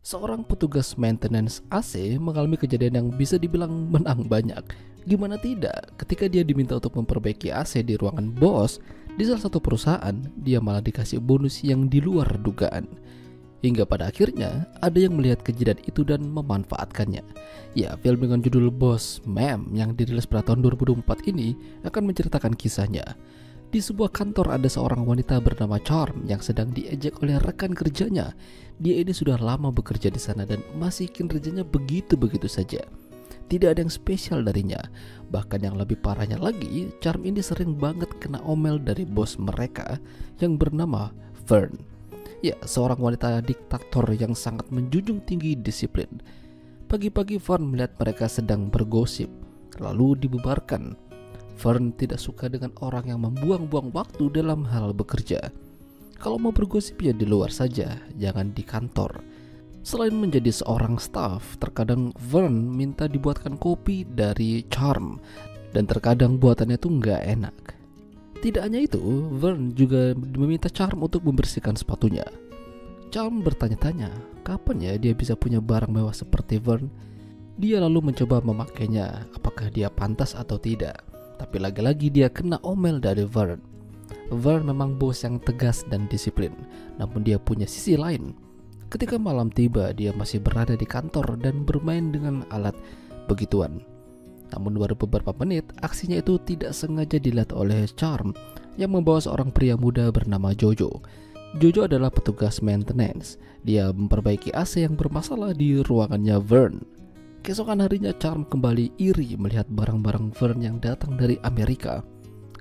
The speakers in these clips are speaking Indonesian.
Seorang petugas maintenance AC mengalami kejadian yang bisa dibilang menang banyak. Gimana tidak, ketika dia diminta untuk memperbaiki AC di ruangan bos di salah satu perusahaan, dia malah dikasih bonus yang di luar dugaan. Hingga pada akhirnya, ada yang melihat kejadian itu dan memanfaatkannya. Ya, film dengan judul Boss Man yang dirilis pada tahun 2004 ini akan menceritakan kisahnya. Di sebuah kantor ada seorang wanita bernama Charm yang sedang diejek oleh rekan kerjanya. Dia ini sudah lama bekerja di sana dan masih kinerjanya begitu-begitu saja. Tidak ada yang spesial darinya. Bahkan yang lebih parahnya lagi, Charm ini sering banget kena omel dari bos mereka yang bernama Vern. Ya, seorang wanita diktator yang sangat menjunjung tinggi disiplin. Pagi-pagi Vern melihat mereka sedang bergosip, lalu dibubarkan. Vern tidak suka dengan orang yang membuang-buang waktu dalam hal bekerja. Kalau mau bergosip ya di luar saja, jangan di kantor. Selain menjadi seorang staff, terkadang Vern minta dibuatkan kopi dari Charm, dan terkadang buatannya tuh nggak enak. Tidak hanya itu, Vern juga meminta Charm untuk membersihkan sepatunya. Charm bertanya-tanya, kapan ya dia bisa punya barang mewah seperti Vern? Dia lalu mencoba memakainya, apakah dia pantas atau tidak. Tapi lagi-lagi dia kena omel dari Vern. Vern memang bos yang tegas dan disiplin, namun dia punya sisi lain. Ketika malam tiba, dia masih berada di kantor dan bermain dengan alat begituan. Namun baru beberapa menit, aksinya itu tidak sengaja dilihat oleh Charm yang membawa seorang pria muda bernama Jojo. Jojo adalah petugas maintenance. Dia memperbaiki AC yang bermasalah di ruangannya Vern. Keesokan harinya Charm kembali iri melihat barang-barang Vern yang datang dari Amerika.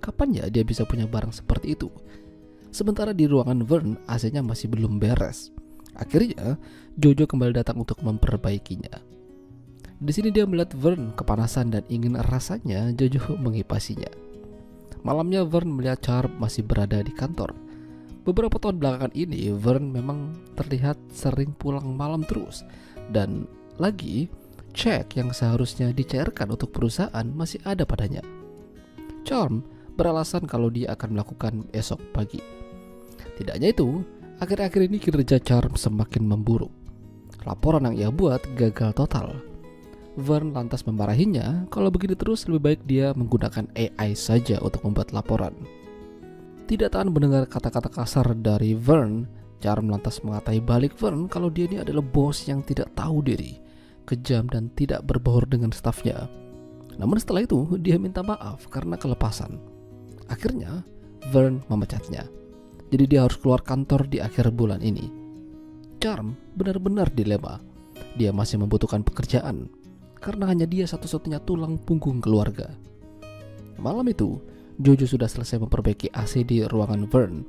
Kapan ya dia bisa punya barang seperti itu? Sementara di ruangan Vern, AC-nya masih belum beres. Akhirnya, Jojo kembali datang untuk memperbaikinya. Di sini dia melihat Vern kepanasan dan ingin rasanya Jojo mengipasinya. Malamnya Vern melihat Charm masih berada di kantor. Beberapa tahun belakangan ini Vern memang terlihat sering pulang malam terus. Dan lagi, cek yang seharusnya dicairkan untuk perusahaan masih ada padanya. Charm beralasan kalau dia akan melakukan esok pagi. Tidak hanya itu, akhir-akhir ini kinerja Charm semakin memburuk. Laporan yang ia buat gagal total. Vern lantas memarahinya, kalau begini terus lebih baik dia menggunakan AI saja untuk membuat laporan. Tidak tahan mendengar kata-kata kasar dari Vern, Charm lantas mengatai balik Vern kalau dia ini adalah bos yang tidak tahu diri, kejam dan tidak berbaur dengan stafnya. Namun setelah itu dia minta maaf karena kelepasan. Akhirnya Vern memecatnya. Jadi dia harus keluar kantor di akhir bulan ini. Charm benar-benar dilema. Dia masih membutuhkan pekerjaan karena hanya dia satu-satunya tulang punggung keluarga. Malam itu, Jojo sudah selesai memperbaiki AC di ruangan Vern.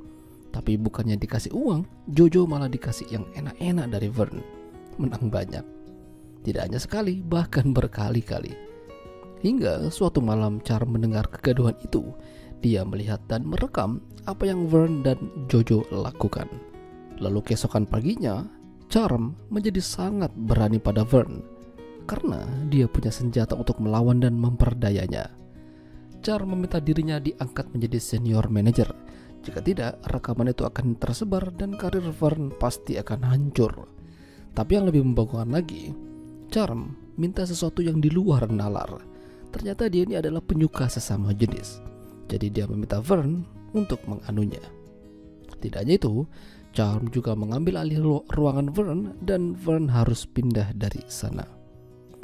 Tapi bukannya dikasih uang, Jojo malah dikasih yang enak-enak dari Vern. Menang banyak. Tidak hanya sekali, bahkan berkali-kali. Hingga suatu malam Charm mendengar kegaduhan itu. Dia melihat dan merekam apa yang Vern dan Jojo lakukan. Lalu keesokan paginya, Charm menjadi sangat berani pada Vern karena dia punya senjata untuk melawan dan memperdayanya. Charm meminta dirinya diangkat menjadi senior manager. Jika tidak, rekaman itu akan tersebar dan karir Vern pasti akan hancur. Tapi yang lebih membanggakan lagi, Charm minta sesuatu yang di luar nalar. Ternyata dia ini adalah penyuka sesama jenis. Jadi dia meminta Vern untuk menganunya. Tidak hanya itu, Charm juga mengambil alih ruangan Vern dan Vern harus pindah dari sana.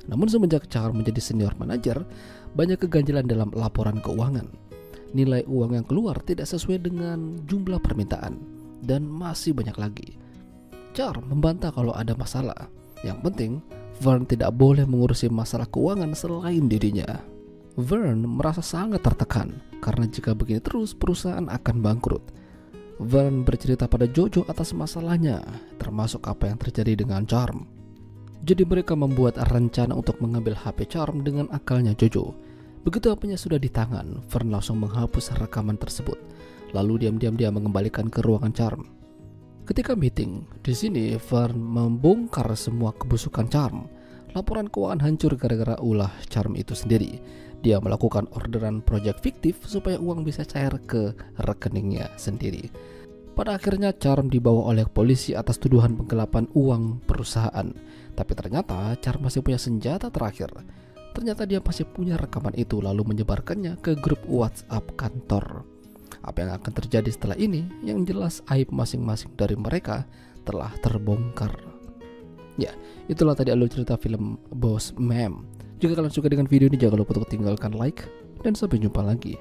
Namun semenjak Charm menjadi senior manager, banyak keganjilan dalam laporan keuangan. Nilai uang yang keluar tidak sesuai dengan jumlah permintaan dan masih banyak lagi. Charm membantah kalau ada masalah. Yang penting, Vern tidak boleh mengurusi masalah keuangan selain dirinya. Vern merasa sangat tertekan karena jika begini terus perusahaan akan bangkrut. Vern bercerita pada Jojo atas masalahnya, termasuk apa yang terjadi dengan Charm. Jadi mereka membuat rencana untuk mengambil HP Charm dengan akalnya Jojo. Begitu HP-nya sudah di tangan, Vern langsung menghapus rekaman tersebut. Lalu diam-diam dia mengembalikan ke ruangan Charm. Ketika meeting, di sini Vern membongkar semua kebusukan Charm. Laporan keuangan hancur gara-gara ulah Charm itu sendiri. Dia melakukan orderan proyek fiktif supaya uang bisa cair ke rekeningnya sendiri. Pada akhirnya Charm dibawa oleh polisi atas tuduhan penggelapan uang perusahaan. Tapi ternyata Charm masih punya senjata terakhir. Ternyata dia masih punya rekaman itu lalu menyebarkannya ke grup WhatsApp kantor. Apa yang akan terjadi setelah ini? Yang jelas aib masing-masing dari mereka telah terbongkar. Ya, itulah tadi alur cerita film Boss Man. Jika kalian suka dengan video ini, jangan lupa untuk tinggalkan like dan sampai jumpa lagi.